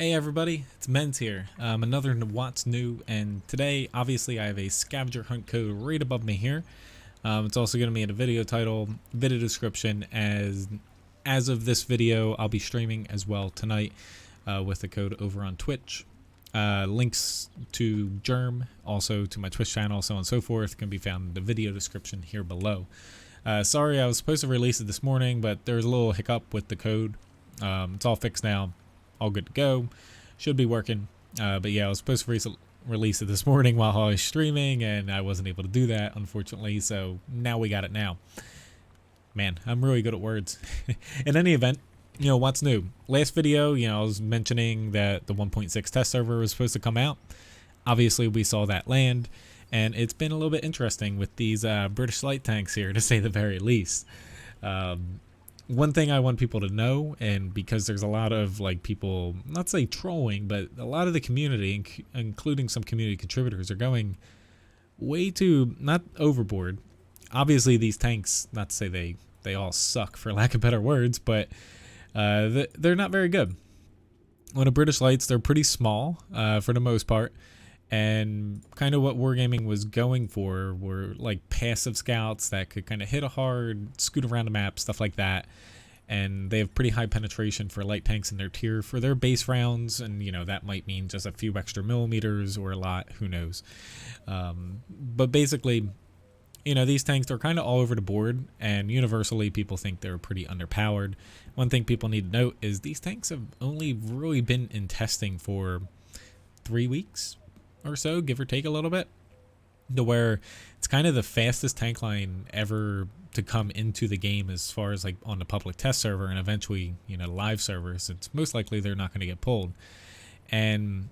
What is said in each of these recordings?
Hey everybody, it's Menz here. Another WoT's new, and today obviously I have a Scavenger Hunt code right above me here. It's also going to be in a video title, video description. As of this video, I'll be streaming as well tonight with the code over on Twitch. Links to Jerm, also to my Twitch channel, so on and so forth, can be found in the video description here below. Sorry, I was supposed to release it this morning, but there was a little hiccup with the code. It's all fixed now. All good to go, should be working, but yeah, I was supposed to release it this morning while I was streaming, and I wasn't able to do that, unfortunately, so now we got it now. Man, I'm really good at words. In any event, what's new? Last video, I was mentioning that the 1.6 test server was supposed to come out. Obviously, we saw that land, and it's been a little bit interesting with these British light tanks here, to say the very least. One thing I want people to know, and because there's a lot of people, not say trolling, but a lot of the community, including some community contributors, are going way too, not overboard. Obviously these tanks, not to say they all suck for lack of better words, but they're not very good. When the British Lights, they're pretty small for the most part, and kind of what Wargaming was going for were like passive scouts that could kind of hit a hard, scoot around the map, stuff like that. And they have pretty high penetration for light tanks in their tier for their base rounds, and that might mean just a few extra millimeters or a lot, who knows. But basically, these tanks are kind of all over the board, and universally people think they're pretty underpowered. One thing people need to note is these tanks have only really been in testing for 3 weeks or so, give or take a little bit, to where it's kind of the fastest tank line ever to come into the game as far as on the public test server, and eventually live servers. It's most likely they're not going to get pulled. And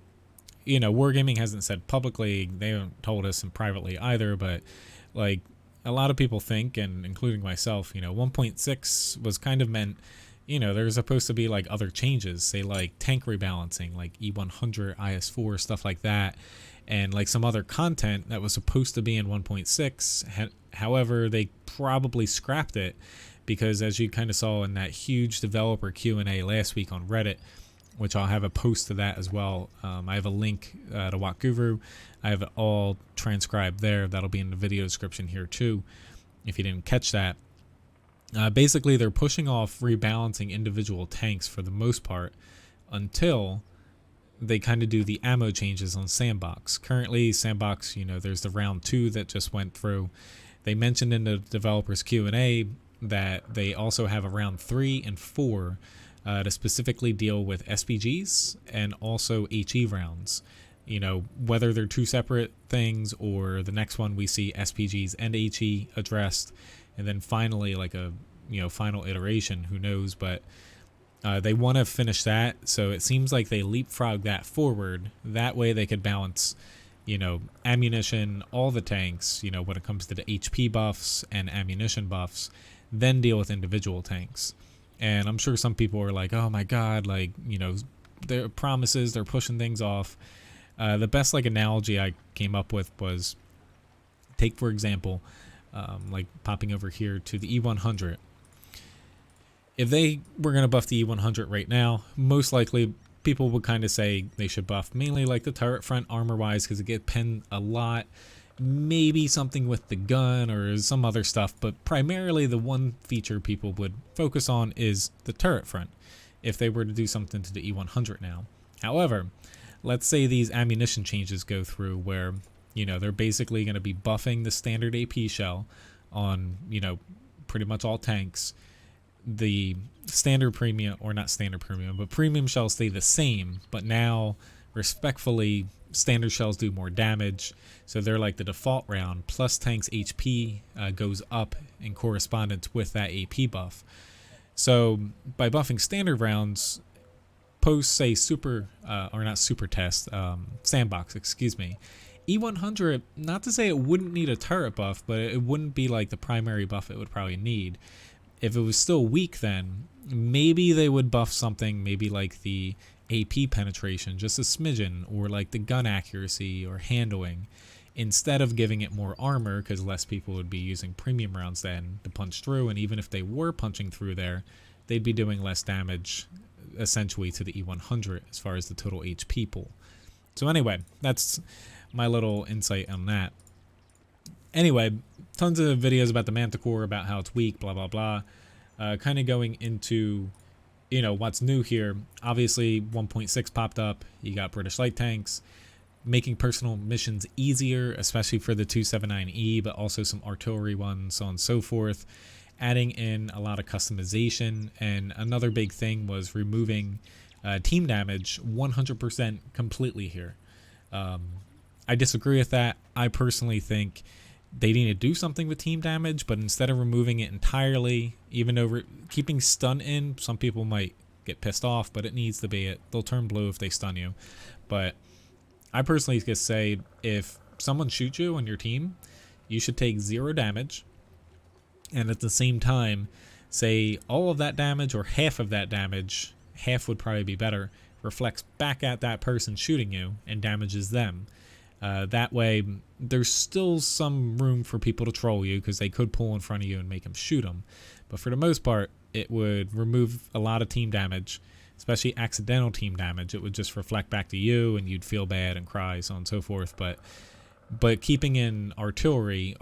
Wargaming hasn't said publicly, they haven't told us and privately either, but a lot of people think, and including myself, 1.6 was kind of meant, there's supposed to be other changes, say tank rebalancing, like E100, IS4, stuff like that, and some other content that was supposed to be in 1.6. However, they probably scrapped it because, as you kind of saw in that huge developer Q&A last week on Reddit, which I'll have a post to that as well. I have a link to WoT Guru. I have it all transcribed there. That'll be in the video description here too, if you didn't catch that. Basically, they're pushing off rebalancing individual tanks for the most part until they kind of do the ammo changes on Sandbox. Currently, Sandbox, there's the round 2 that just went through. They mentioned in the developers Q&A that they also have a round 3 and 4 to specifically deal with SPGs and also HE rounds. Whether they're two separate things, or the next one we see SPGs and HE addressed, and then finally a final iteration, who knows. But they want to finish that, so it seems like they leapfrog that forward. That way they could balance ammunition, all the tanks, when it comes to the HP buffs and ammunition buffs, then deal with individual tanks. And I'm sure some people are like, oh my god, their promises, they're pushing things off. The best analogy I came up with was, take for example, popping over here to the E100. If they were going to buff the E100 right now, most likely people would kind of say they should buff mainly the turret front armor wise, because it gets pinned a lot. Maybe something with the gun or some other stuff, but primarily the one feature people would focus on is the turret front if they were to do something to the E100 now. However, let's say these ammunition changes go through where they're basically going to be buffing the standard AP shell on pretty much all tanks. The standard premium, or not standard premium, but premium shells stay the same, but now respectfully standard shells do more damage, so they're the default round, plus tanks HP goes up in correspondence with that AP buff. So by buffing standard rounds post, say super or not super test, Sandbox, excuse me, E100, not to say it wouldn't need a turret buff, but it wouldn't be the primary buff it would probably need. If it was still weak, then maybe they would buff something, maybe the AP penetration, just a smidgen, or the gun accuracy or handling, instead of giving it more armor, because less people would be using premium rounds then to punch through. And even if they were punching through there, they'd be doing less damage essentially to the E100 as far as the total HP pool. So anyway, that's my little insight on that. Anyway, tons of videos about the Manticore, about how it's weak, blah, blah, blah. Kind of going into, you know, what's new here. Obviously, 1.6 popped up. You got British light tanks, making personal missions easier, especially for the 279E, but also some artillery ones, so on and so forth. Adding in a lot of customization. And another big thing was removing team damage 100% completely here. I disagree with that. I personally think they need to do something with team damage, but instead of removing it entirely, even though keeping stun in, some people might get pissed off, but it needs to be it. They'll turn blue if they stun you. But I personally just say if someone shoots you on your team, you should take 0 damage, and at the same time, say all of that damage or half of that damage, half would probably be better, reflects back at that person shooting you and damages them. That way, there's still some room for people to troll you because they could pull in front of you and make them shoot them. But for the most part, it would remove a lot of team damage, especially accidental team damage. It would just reflect back to you and you'd feel bad and cry, so on and so forth. But keeping in artillery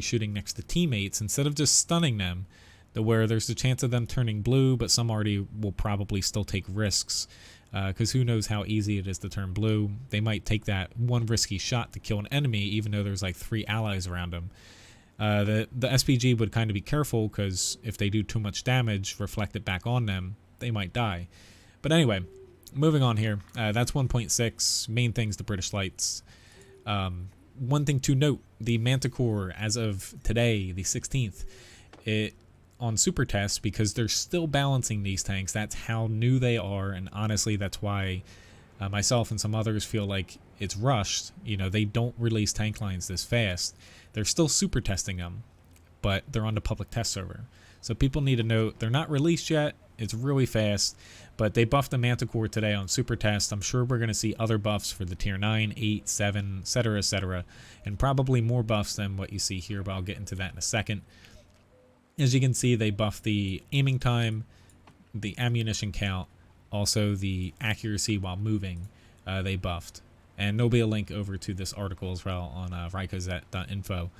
shooting next to teammates, instead of just stunning them, where there's a chance of them turning blue, but some already will probably still take risks. Because who knows how easy it is to turn blue. They might take that one risky shot to kill an enemy, even though there's like 3 allies around them. The SPG would kind of be careful, because if they do too much damage, reflect it back on them, they might die. But anyway, moving on here. That's 1.6. Main things, the British lights. One thing to note, the Manticore, as of today, the 16th, it on super tests, because they're still balancing these tanks. That's how new they are, and honestly that's why myself and some others feel like it's rushed. You know, they don't release tank lines this fast. They're still super testing them, but they're on the public test server, so people need to know they're not released yet. It's really fast, but they buffed the Manticore today on super test. I'm sure we're going to see other buffs for the tier 9, 8, 7, etc, and probably more buffs than what you see here, but I'll get into that in a second. As you can see, they buffed the aiming time, the ammunition count, also the accuracy while moving, they buffed. And there'll be a link over to this article as well on rykozet.info.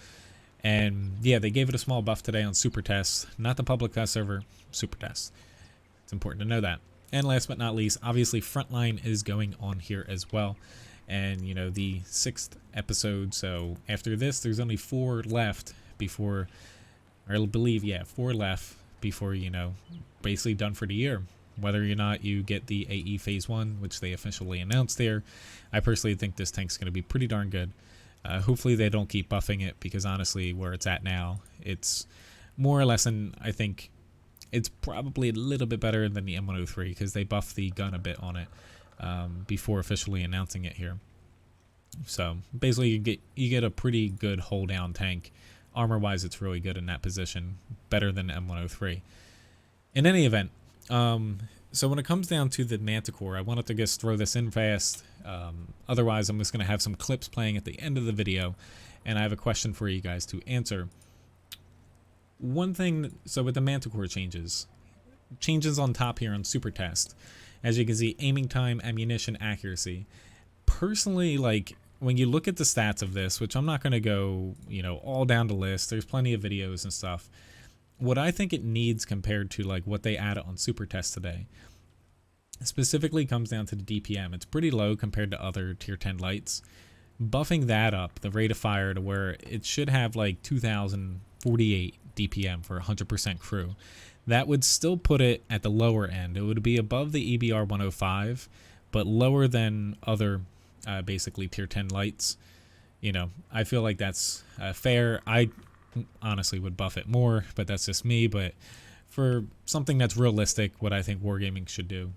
And yeah, they gave it a small buff today on super tests, not the public test server, super tests. It's important to know that. And last but not least, obviously Frontline is going on here as well. And you know, the 6th episode, so after this there's only 4 left before, or I believe, yeah, 4 left before, you know, basically done for the year. Whether or not you get the AE Phase 1, which they officially announced there, I personally think this tank's going to be pretty darn good. Hopefully they don't keep buffing it, because honestly, where it's at now, it's more or less, and I think it's probably a little bit better than the M103, because they buffed the gun a bit on it before officially announcing it here. So basically you get a pretty good hold down tank. Armor wise, it's really good in that position, better than M103. In any event, so when it comes down to the Manticore, I wanted to just throw this in fast. Otherwise, I'm just going to have some clips playing at the end of the video, and I have a question for you guys to answer. One thing, so with the Manticore changes on top here on super test, as you can see, aiming time, ammunition, accuracy. Personally, like, when you look at the stats of this, which I'm not going to go, you know, all down the list, there's plenty of videos and stuff. What I think it needs compared to like what they added on super test today, specifically comes down to the DPM. It's pretty low compared to other tier 10 lights. Buffing that up, the rate of fire, to where it should have like 2048 DPM for 100% crew. That would still put it at the lower end. It would be above the EBR 105, but lower than other basically tier 10 lights. You know, I feel like that's fair. I honestly would buff it more, but that's just me. But for something that's realistic, what I think wargaming should do,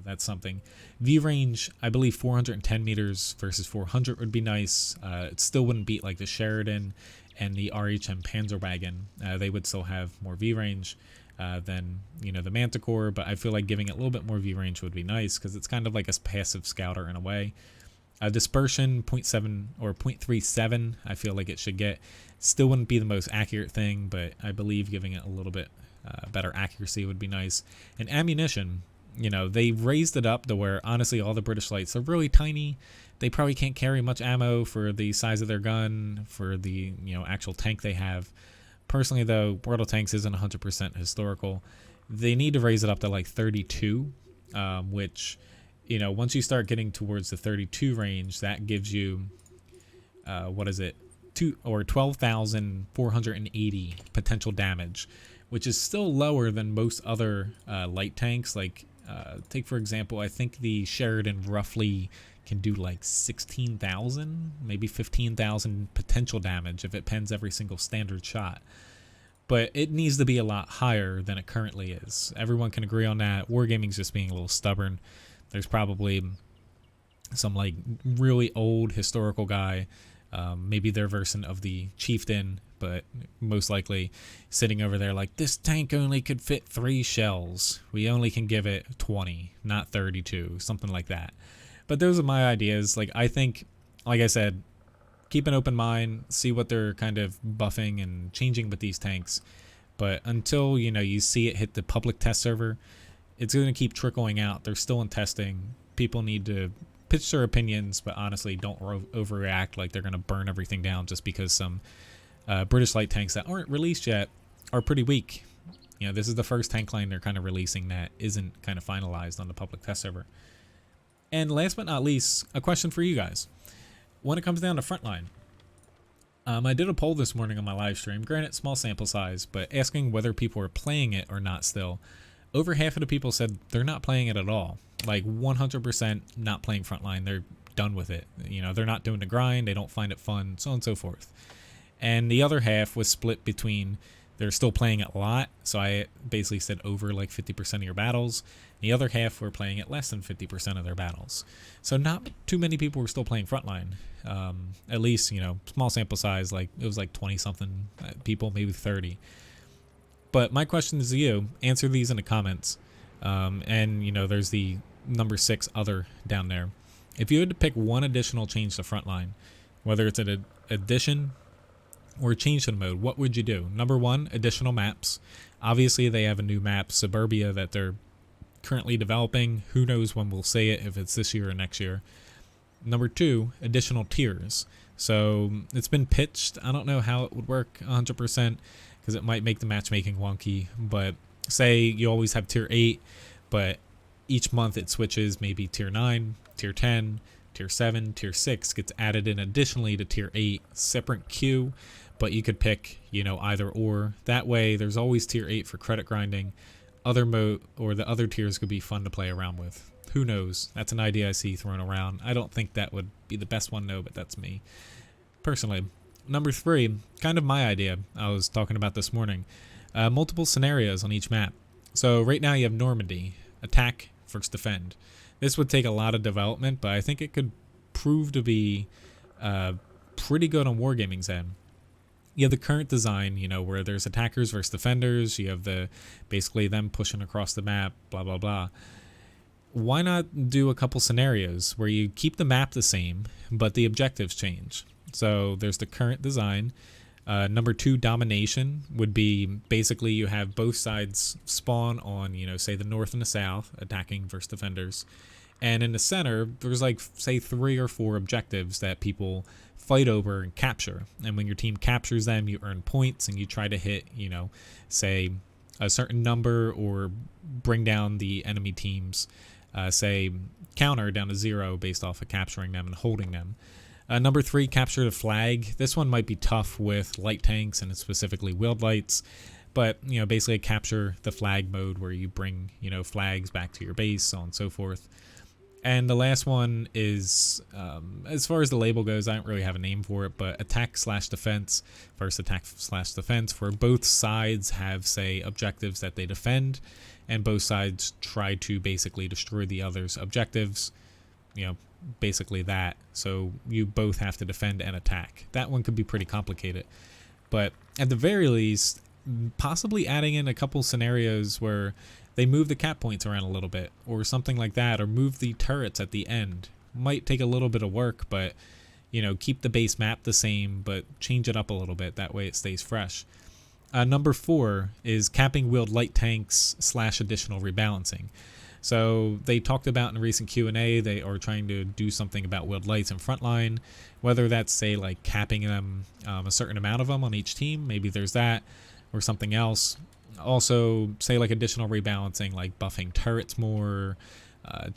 that's something. V range, I believe 410 meters versus 400 would be nice. It still wouldn't beat like the Sheridan and the RHM Panzerwagen. They would still have more V range than, you know, the Manticore, but I feel like giving it a little bit more V range would be nice, because it's kind of like a passive scouter in a way. Dispersion 0.7 or 0.37, I feel like it should get. Still wouldn't be the most accurate thing, but I believe giving it a little bit better accuracy would be nice. And ammunition, you know, they raised it up to where honestly all the British lights are really tiny. They probably can't carry much ammo for the size of their gun, for the, you know, actual tank they have. Personally though, World of Tanks isn't 100% historical. They need to raise it up to like 32, which, you know, once you start getting towards the 32 range, that gives you, what is it, 12,480 potential damage, which is still lower than most other light tanks. Like, take for example, I think the Sheridan roughly can do like 16,000, maybe 15,000 potential damage if it pens every single standard shot. But it needs to be a lot higher than it currently is. Everyone can agree on that. Wargaming's just being a little stubborn. There's probably some like really old historical guy, maybe their version of the Chieftain, but most likely sitting over there like, this tank only could fit 3 shells. We only can give it 20, not 32, something like that. But those are my ideas. Like, I think, like I said, keep an open mind, see what they're kind of buffing and changing with these tanks. But until, you know, you see it hit the public test server, it's going to keep trickling out. They're still in testing. People need to pitch their opinions, but honestly, don't overreact like they're going to burn everything down just because some British light tanks that aren't released yet are pretty weak. You know, this is the first tank line they're kind of releasing that isn't kind of finalized on the public test server. And last but not least, a question for you guys. When it comes down to Frontline, I did a poll this morning on my live stream, granted small sample size, but asking whether people are playing it or not still. Over half of the people said they're not playing it at all. Like 100% not playing Frontline. They're done with it. You know, they're not doing the grind. They don't find it fun, so on and so forth. And the other half was split between they're still playing it a lot. So I basically said over like 50% of your battles. The other half were playing it less than 50% of their battles. So not too many people were still playing Frontline. At least, you know, small sample size, like it was like 20 something people, maybe 30. But my question is to you, answer these in the comments. And, you know, there's the number 6 other down there. If you had to pick one additional change to Frontline, whether it's an addition or a change to the mode, what would you do? Number 1, additional maps. Obviously, they have a new map, Suburbia, that they're currently developing. Who knows when we'll see it, if it's this year or next year. Number 2, additional tiers. So it's been pitched. I don't know how it would work 100%. Because it might make the matchmaking wonky, but say you always have tier 8, but each month it switches, maybe tier 9, tier 10, tier 7, tier 6 gets added in additionally to tier 8, separate queue, but you could pick, you know, either or. That way there's always tier 8 for credit grinding. Other mode or the other tiers could be fun to play around with. Who knows? That's an idea I see thrown around. I don't think that would be the best one, no, but that's me personally. Number 3, kind of my idea I was talking about this morning. Multiple scenarios on each map. So right now you have Normandy, attack versus defend. This would take a lot of development, but I think it could prove to be pretty good on Wargaming's end. You have the current design, you know, where there's attackers versus defenders. You have the basically them pushing across the map, blah, blah, blah. Why not do a couple scenarios where you keep the map the same, but the objectives change? So there's the current design. Number 2, domination would be basically you have both sides spawn on, you know, say the north and the south, attacking versus defenders. And in the center, there's like, say, 3 or 4 objectives that people fight over and capture. And when your team captures them, you earn points and you try to hit, you know, say a certain number or bring down the enemy team's, say, counter down to 0 based off of capturing them and holding them. Number 3, capture the flag. This one might be tough with light tanks and specifically wheeled lights, but, you know, basically capture the flag mode where you bring, you know, flags back to your base, so on and so forth. And the last one is, as far as the label goes, I don't really have a name for it, but attack/defense versus attack/defense, where both sides have, say, objectives that they defend, and both sides try to basically destroy the other's objectives, you know, basically that. So you both have to defend and attack. That one could be pretty complicated, but at the very least, possibly adding in a couple scenarios where they move the cap points around a little bit or something like that, or move the turrets at the end. Might take a little bit of work, but, you know, keep the base map the same, but change it up a little bit. That way it stays fresh. Number 4 is capping wheeled light tanks / additional rebalancing. So they talked about in a recent Q&A they are trying to do something about Wild Lights and Frontline, whether that's, say, like capping them, a certain amount of them on each team. Maybe there's that, or something else. Also, say like additional rebalancing, like buffing turrets more,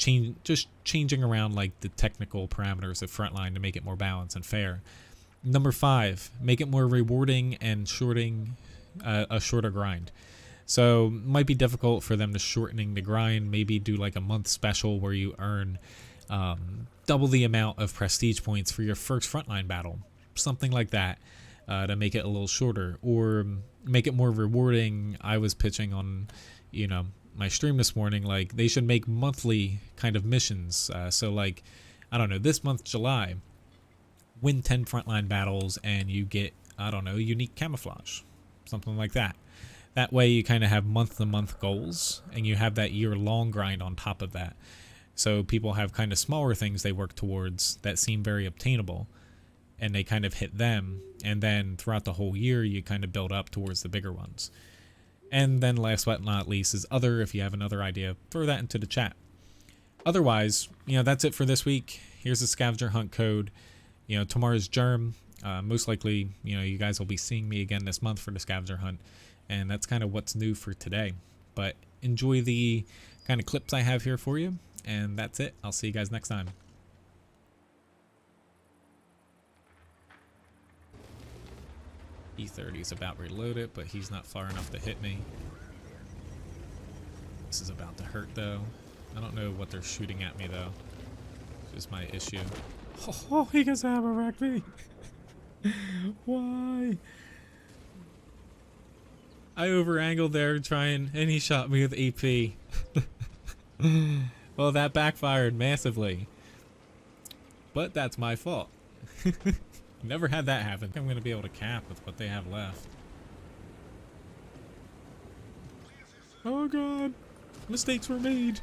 just changing around like the technical parameters of Frontline to make it more balanced and fair. Number 5, make it more rewarding and shorting a shorter grind. So might be difficult for them to shortening the grind. Maybe do like a month special where you earn double the amount of prestige points for your first Frontline battle, something like that, to make it a little shorter, or make it more rewarding. I was pitching on, you know, my stream this morning, like they should make monthly kind of missions. So like, I don't know, this month, July, win 10 Frontline battles and you get, I don't know, unique camouflage, something like that. That way you kind of have month-to-month goals, and you have that year-long grind on top of that. So people have kind of smaller things they work towards that seem very obtainable, and they kind of hit them, and then throughout the whole year you kind of build up towards the bigger ones. And then last but not least is other. If you have another idea, throw that into the chat. Otherwise, you know, that's it for this week. Here's the Scavenger Hunt code. You know, tomorrow's Jerm. Most likely, you know, you guys will be seeing me again this month for the Scavenger Hunt. And that's kind of what's new for today. But enjoy the kind of clips I have here for you. And that's it. I'll see you guys next time. E30 is about reloaded, but he's not far enough to hit me. This is about to hurt, though. I don't know what they're shooting at me, though. It's just my issue. Oh, he gets hammer wrecked me. Why? I over-angled there trying, and he shot me with AP. Well, that backfired massively. But that's my fault. Never had that happen. I'm going to be able to cap with what they have left. Oh god. Mistakes were made.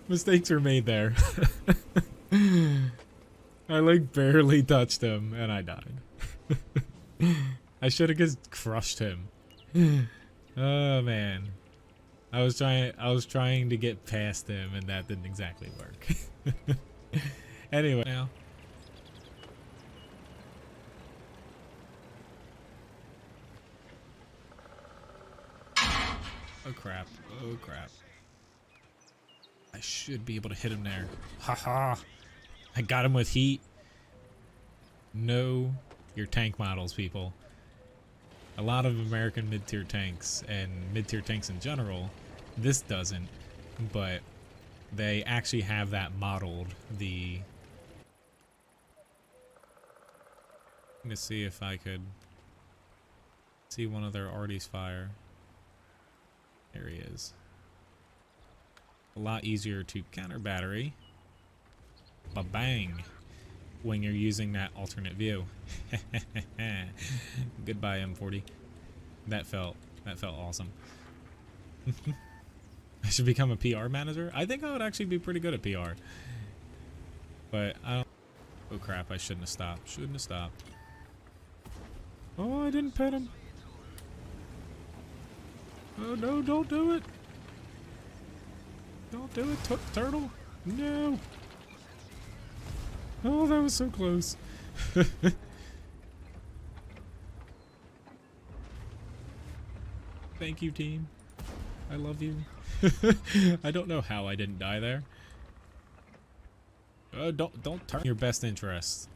Mistakes were made there. I like barely touched him and I died. I should have just crushed him. Oh man. I was trying to get past him and that didn't exactly work. Anyway, now. Oh crap. Oh crap. I should be able to hit him there. Haha. I got him with heat. Know your tank models, people. A lot of American mid-tier tanks and mid-tier tanks in general, this doesn't, but they actually have that modeled. Let me see if I could see one of their arties fire. There he is. A lot easier to counter battery. Ba-bang. When you're using that alternate view. Goodbye, M40. That felt awesome. I should become a PR manager. I think I would actually be pretty good at PR. But I don't. Oh crap! I shouldn't have stopped. Shouldn't have stopped. Oh, I didn't pet him. Oh no! Don't do it. Don't do it, turtle. No. Oh, that was so close. Thank you, team. I love you. I don't know how I didn't die there. Don't turn your best interest.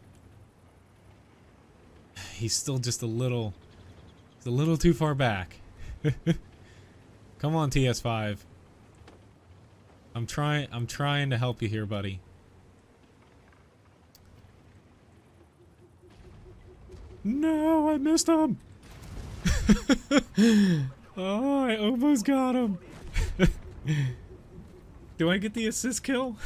He's still just a little too far back. Come on, TS5. I'm trying to help you here, buddy. No, I missed him. Oh, I almost got him. Do I get the assist kill?